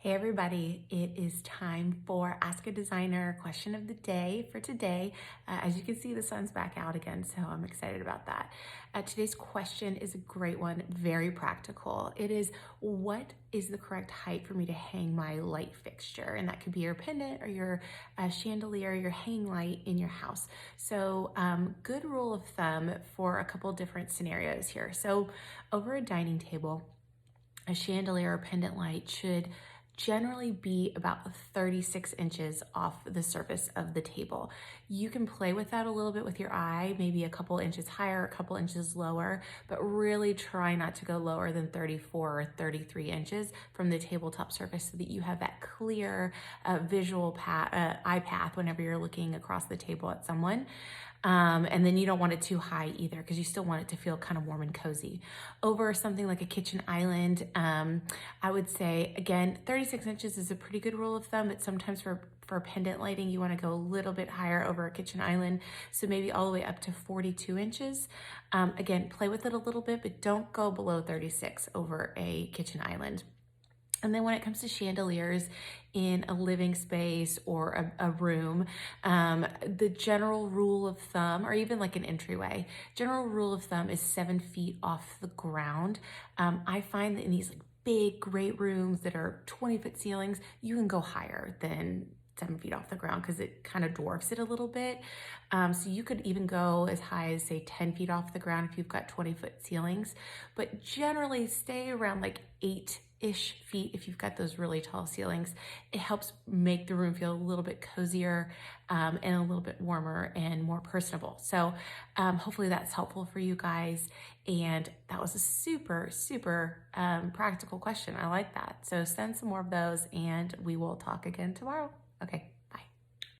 Hey everybody, it is time for Ask a Designer question of the day for today. As you can see, the sun's back out again, so I'm excited about that. Today's question is a great one, very practical. It is, what is the correct height for me to hang my light fixture? And that could be your pendant or your chandelier, your hanging light in your house. So good rule of thumb for a couple different scenarios here. So over a dining table, a chandelier or pendant light should generally be about 36 inches off the surface of the table. You can play with that a little bit with your eye, maybe a couple inches higher, a couple inches lower, but really try not to go lower than 34 or 33 inches from the tabletop surface so that you have that clear visual eye path whenever you're looking across the table at someone. And then you don't want it too high either because you still want it to feel kind of warm and cozy. Over something like a kitchen island, I would say, again, 36 inches is a pretty good rule of thumb, but sometimes for pendant lighting, you want to go a little bit higher over a kitchen island. So maybe all the way up to 42 inches. Again, play with it a little bit, but don't go below 36 over a kitchen island. And then when it comes to chandeliers in a living space or a room, the general rule of thumb, or even like an entryway, general rule of thumb is 7 feet off the ground. I find that in these like big, great rooms that are 20-foot ceilings, you can go higher than 7 feet off the ground because it kind of dwarfs it a little bit. So you could even go as high as say 10 feet off the ground if you've got 20-foot ceilings, but generally stay around like 8-ish feet if you've got those really tall ceilings. It helps make the room feel a little bit cozier and a little bit warmer and more personable. So hopefully that's helpful for you guys. And that was a super, super practical question. I like that. So send some more of those and we will talk again tomorrow. Okay.